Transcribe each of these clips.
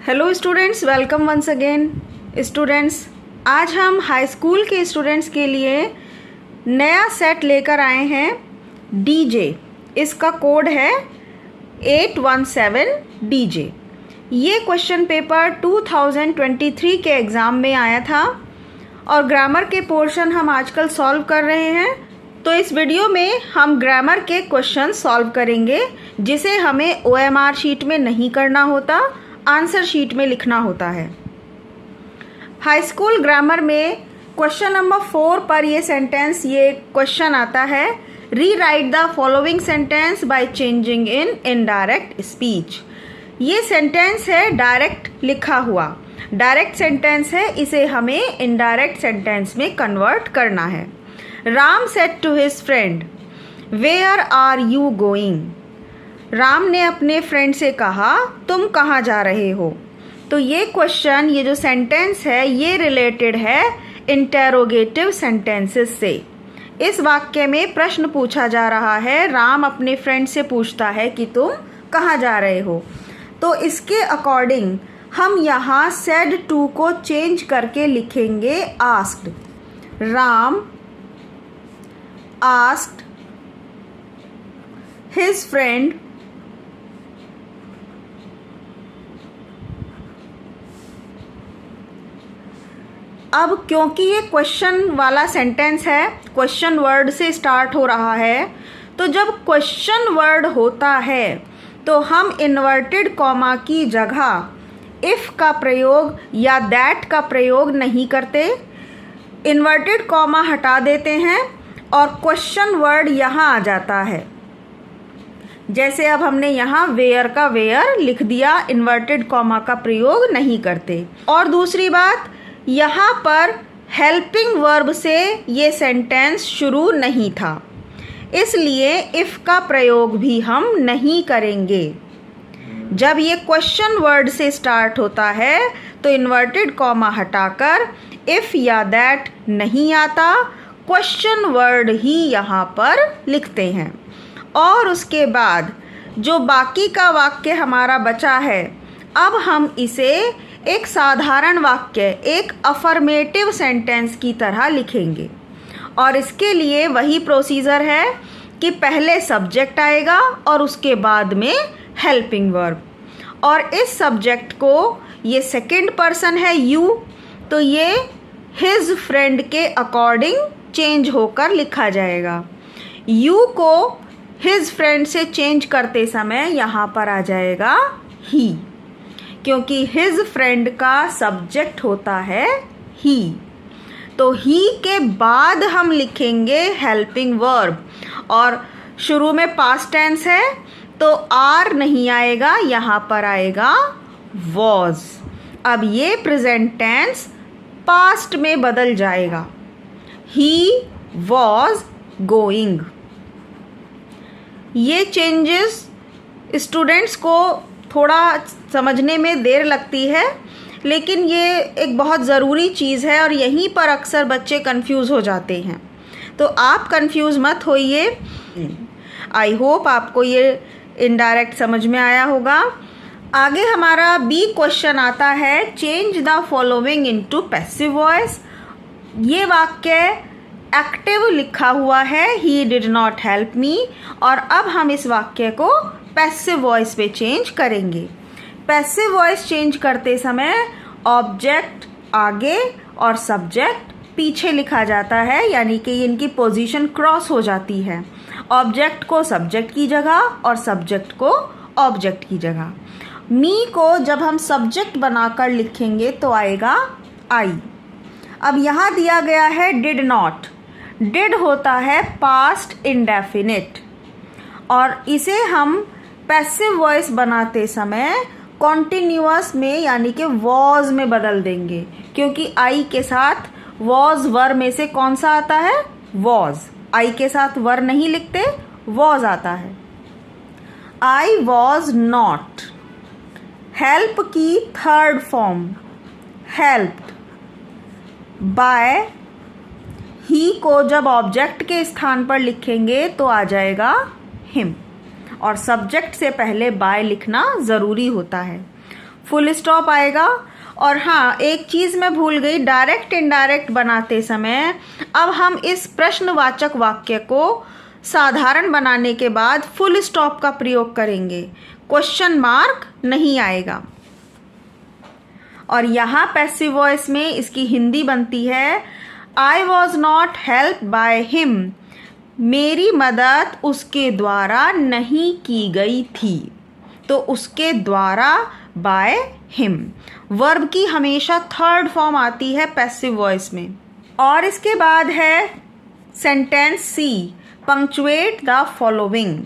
Hello students, welcome once again. Students, आज हम high school के स्टूडेंट्स के लिए नया सेट लेकर आए हैं डीजे। इसका कोड है 817 डीजे। ये क्वेश्चन पेपर 2023 के एग्ज़ाम में आया था और ग्रामर के पोर्शन हम आजकल सॉल्व कर रहे हैं। तो इस वीडियो में हम ग्रामर के क्वेश्चन सॉल्व करेंगे जिसे हमें OMR शीट में नहीं करना होता, आंसर शीट में लिखना होता है। हाई स्कूल ग्रामर में क्वेश्चन नंबर 4 पर ये क्वेश्चन आता है, rewrite the following sentence by changing in indirect speech. ये सेंटेंस है डायरेक्ट लिखा हुआ, डायरेक्ट सेंटेंस है, इसे हमें इनडायरेक्ट सेंटेंस में कन्वर्ट करना है। Ram said to his friend, where are you going. Ram ने अपने फ्रेंड से कहा, तुम कहाँ जा रहे हो। तो ये क्वेश्चन, ये जो सेंटेंस है, ये रिलेटेड है इंटेरोगेटिव सेंटेंसेस से। इस वाक्य में प्रश्न पूछा जा रहा है, राम अपने फ्रेंड से पूछता है कि तुम कहाँ जा रहे हो। तो इसके अकॉर्डिंग हम यहाँ सेड टू को चेंज करके लिखेंगे asked. Ram asked his friend अब क्योंकि ये क्वेश्चन वाला सेंटेंस है, क्वेश्चन वर्ड से स्टार्ट हो रहा है, तो जब क्वेश्चन वर्ड होता है तो हम इन्वर्टेड कॉमा की जगह इफ़ का प्रयोग या दैट का प्रयोग नहीं करते, इन्वर्टेड कॉमा हटा देते हैं और क्वेश्चन वर्ड यहाँ आ जाता है। जैसे अब हमने यहाँ वेयर का वेयर लिख दिया, इन्वर्टेड कॉमा का प्रयोग नहीं करते। और दूसरी बात, यहाँ पर हेल्पिंग वर्ब से ये सेंटेंस शुरू नहीं था, इसलिए इफ़ का प्रयोग भी हम नहीं करेंगे। जब ये क्वेश्चन वर्ड से स्टार्ट होता है तो इन्वर्टेड कॉमा हटाकर इफ़ या दैट नहीं आता, क्वेश्चन वर्ड ही यहाँ पर लिखते हैं। और उसके बाद जो बाकी का वाक्य हमारा बचा है, अब हम इसे एक साधारण वाक्य, एक अफर्मेटिव सेंटेंस की तरह लिखेंगे। और इसके लिए वही प्रोसीजर है कि पहले सब्जेक्ट आएगा और उसके बाद में हेल्पिंग वर्ब। और इस सब्जेक्ट को, ये सेकंड पर्सन है यू, तो ये हिज फ्रेंड के अकॉर्डिंग चेंज होकर लिखा जाएगा। यू को हिज फ्रेंड से चेंज करते समय यहाँ पर आ जाएगा ही, क्योंकि हिज फ्रेंड का सब्जेक्ट होता है ही। तो ही के बाद हम लिखेंगे हेल्पिंग वर्ब, और शुरू में पास्ट टेंस है तो आर नहीं आएगा, यहाँ पर आएगा वॉज। अब ये प्रेजेंट टेंस पास्ट में बदल जाएगा, ही वॉज गोइंग। ये चेंजेस स्टूडेंट्स को थोड़ा समझने में देर लगती है, लेकिन ये एक बहुत ज़रूरी चीज़ है और यहीं पर अक्सर बच्चे कंफ्यूज हो जाते हैं। तो आप कंफ्यूज मत होइए। आई होप आपको ये इनडायरेक्ट समझ में आया होगा। आगे हमारा बी क्वेश्चन आता है, change the following into passive voice. ये वाक्य एक्टिव लिखा हुआ है, he did not help me, और अब हम इस वाक्य को पैसिव वॉइस पे चेंज करेंगे। पैसिव वॉइस चेंज करते समय ऑब्जेक्ट आगे और सब्जेक्ट पीछे लिखा जाता है, यानी कि इनकी पोजीशन क्रॉस हो जाती है। ऑब्जेक्ट को सब्जेक्ट की जगह और सब्जेक्ट को ऑब्जेक्ट की जगह। मी को जब हम सब्जेक्ट बनाकर लिखेंगे तो आएगा आई। अब यहाँ दिया गया है डिड नॉट। डिड होता है पास्ट इंडेफिनिट, और इसे हम पैसिव वॉइस बनाते समय कॉन्टिन्यूअस में, यानी कि वॉज में बदल देंगे, क्योंकि आई के साथ वॉज वर में से कौन सा आता है, वॉज। आई के साथ वर नहीं लिखते, वॉज आता है। I was not. हेल्प की थर्ड फॉर्म हेल्प्ड बाय। ही को जब ऑब्जेक्ट के स्थान पर लिखेंगे तो आ जाएगा हिम, और सब्जेक्ट से पहले बाय लिखना ज़रूरी होता है। फुल स्टॉप आएगा। और हाँ, एक चीज़ मैं भूल गई, डायरेक्ट इनडायरेक्ट बनाते समय अब हम इस प्रश्नवाचक वाक्य को साधारण बनाने के बाद फुल स्टॉप का प्रयोग करेंगे, क्वेश्चन मार्क नहीं आएगा। और यहाँ पैसिव वॉइस में इसकी हिंदी बनती है, I was not help by him, मेरी मदद उसके द्वारा नहीं की गई थी। तो उसके द्वारा, बाय हिम। वर्ब की हमेशा थर्ड फॉर्म आती है पैसिव वॉइस में। और इसके बाद है sentence C, punctuate the following.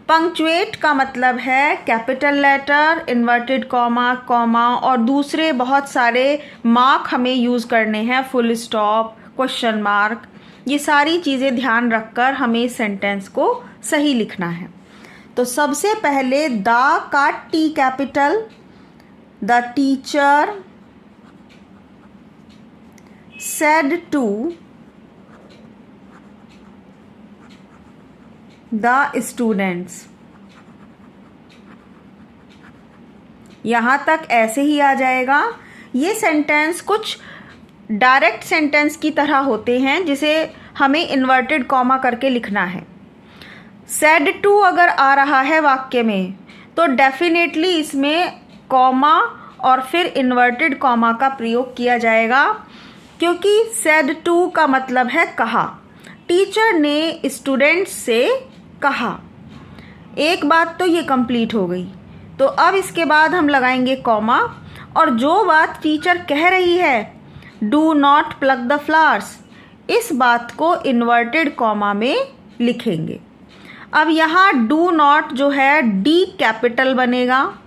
Punctuate का मतलब है capital letter, inverted comma, comma और दूसरे बहुत सारे मार्क हमें यूज़ करने हैं, फुल स्टॉप, क्वेश्चन मार्क। ये सारी चीज़ें ध्यान रखकर हमें इस सेंटेंस को सही लिखना है। तो सबसे पहले द का T capital, the teacher said to the students. यहाँ तक ऐसे ही आ जाएगा। ये सेंटेंस कुछ डायरेक्ट सेंटेंस की तरह होते हैं जिसे हमें इन्वर्टेड कॉमा करके लिखना है। सेड टू अगर आ रहा है वाक्य में तो डेफिनेटली इसमें कॉमा और फिर इन्वर्टेड कॉमा का प्रयोग किया जाएगा, क्योंकि सेड टू का मतलब है कहा। टीचर ने स्टूडेंट्स से कहा। एक बात तो ये कंप्लीट हो गई। तो अब इसके बाद हम लगाएंगे कॉमा, और जो बात टीचर कह रही है, do not plug the flowers, इस बात को इन्वर्टेड कॉमा में लिखेंगे। अब यहाँ डू नॉट जो है डी कैपिटल बनेगा,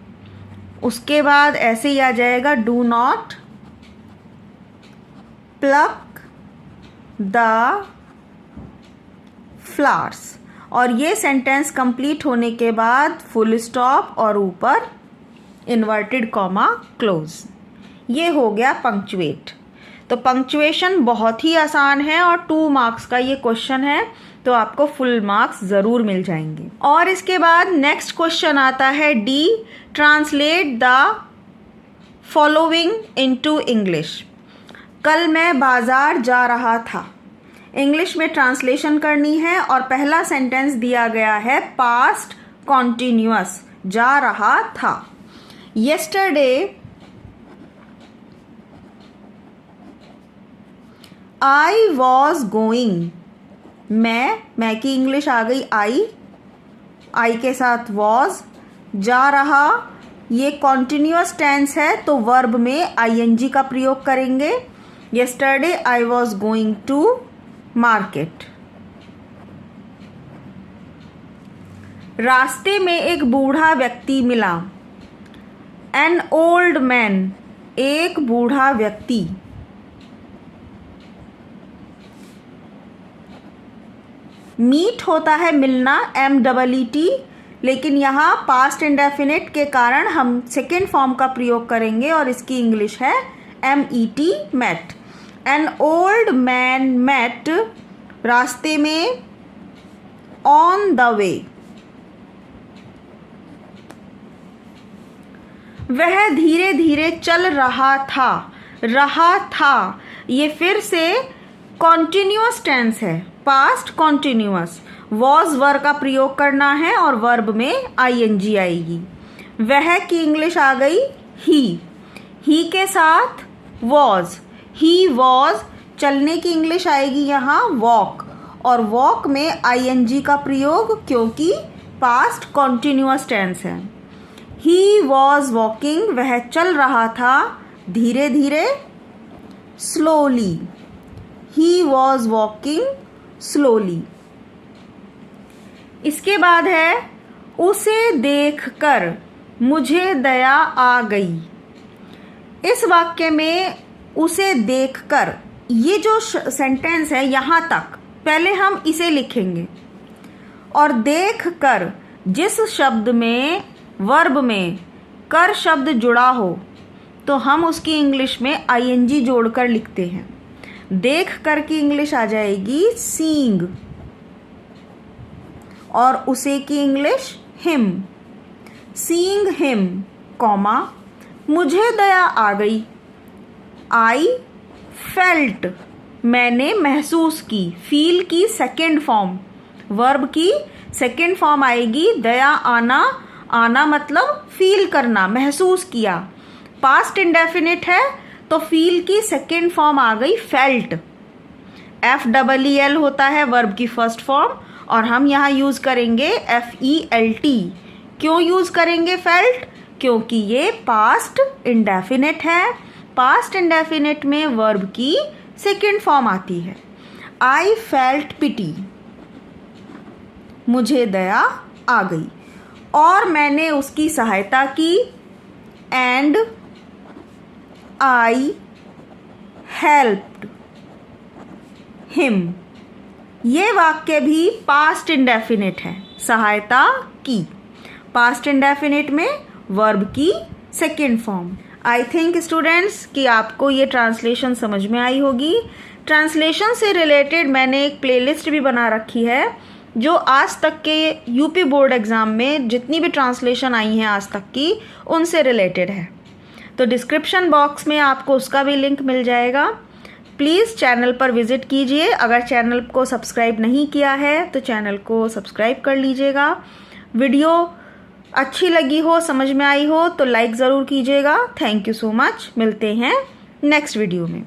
उसके बाद ऐसे ही आ जाएगा do not plug the flowers. और ये सेंटेंस कंप्लीट होने के बाद फुल स्टॉप और ऊपर इन्वर्टेड कॉमा क्लोज। ये हो गया पंक्चुएट। तो पंक्चुएशन बहुत ही आसान है और 2 मार्क्स का ये क्वेश्चन है, तो आपको फुल मार्क्स ज़रूर मिल जाएंगे। और इसके बाद नेक्स्ट क्वेश्चन आता है D, translate the following into English. कल मैं बाजार जा रहा था, इंग्लिश में ट्रांसलेशन करनी है। और पहला सेंटेंस दिया गया है पास्ट कॉन्टिन्यूअस, जा रहा था। येस्टरडे आई वॉज गोइंग, मैं की इंग्लिश आ गई आई के साथ वॉज, जा रहा, ये कॉन्टिन्यूअस टेंस है तो वर्ब में आईएनजी का प्रयोग करेंगे। Yesterday I was going to market. रास्ते में एक बूढ़ा व्यक्ति मिला, एन ओल्ड मैन, एक बूढ़ा व्यक्ति। मीट होता है मिलना, MEET, लेकिन यहाँ पास्ट इंडेफिनिट के कारण हम सेकेंड फॉर्म का प्रयोग करेंगे और इसकी इंग्लिश है MET, met. An old man met, रास्ते में, ऑन द वे। वह धीरे धीरे चल रहा था, ये फिर से कॉन्टिन्यूअस टेंस है, पास्ट कॉन्टिन्यूअस। वॉज वर्ब का प्रयोग करना है और वर्ब में आईएनजी आएगी। वह की इंग्लिश आ गई ही के साथ वॉज, ही वॉज। चलने की इंग्लिश आएगी यहाँ वॉक, और वॉक में आईएनजी का प्रयोग क्योंकि पास्ट कॉन्टिन्यूअस टेंस है। ही वॉज वॉकिंग, वह चल रहा था धीरे धीरे, slowly. He was walking slowly. इसके बाद है उसे देखकर मुझे दया आ गई। इस वाक्य में उसे देखकर, ये जो सेंटेंस है यहाँ तक पहले हम इसे लिखेंगे, और देखकर जिस शब्द में वर्ब में कर शब्द जुड़ा हो तो हम उसकी इंग्लिश में आईएनजी जोड़कर लिखते हैं। देख कर की इंग्लिश आ जाएगी सीइंग, और उसे की English him. Seeing him, comma, मुझे दया आ गई, आई फेल्ट, मैंने महसूस की, फील की सेकेंड फॉर्म, वर्ब की सेकेंड फॉर्म आएगी दया आना, आना मतलब फील करना, महसूस किया। पास्ट इंडेफिनिट है तो फील की सेकेंड फॉर्म आ गई फेल्ट। FEEL होता है वर्ब की फर्स्ट फॉर्म और हम यहाँ यूज करेंगे FELT। क्यों यूज करेंगे फेल्ट? क्योंकि ये पास्ट इंडेफिनिट है। पास्ट इंडेफिनिट में वर्ब की सेकेंड फॉर्म आती है। आई फेल्ट पिटी, मुझे दया आ गई और मैंने उसकी सहायता की, एंड आई हेल्प्ड हिम। ये वाक्य भी पास्ट इंडेफिनिट है, सहायता की। पास्ट इंडेफिनिट में वर्ब की second form. I think students कि आपको ये ट्रांसलेशन समझ में आई होगी। ट्रांसलेशन से रिलेटेड मैंने एक प्लेलिस्ट भी बना रखी है जो आज तक के यूपी बोर्ड एग्ज़ाम में जितनी भी ट्रांसलेशन आई हैं आज तक की उनसे रिलेटेड है। तो डिस्क्रिप्शन बॉक्स में आपको उसका भी लिंक मिल जाएगा। प्लीज़ चैनल पर विज़िट कीजिए। अगर चैनल को सब्सक्राइब नहीं किया है तो चैनल को सब्सक्राइब कर लीजिएगा। वीडियो अच्छी लगी हो, समझ में आई हो तो लाइक ज़रूर कीजिएगा। Thank you so much. मिलते हैं नेक्स्ट वीडियो में।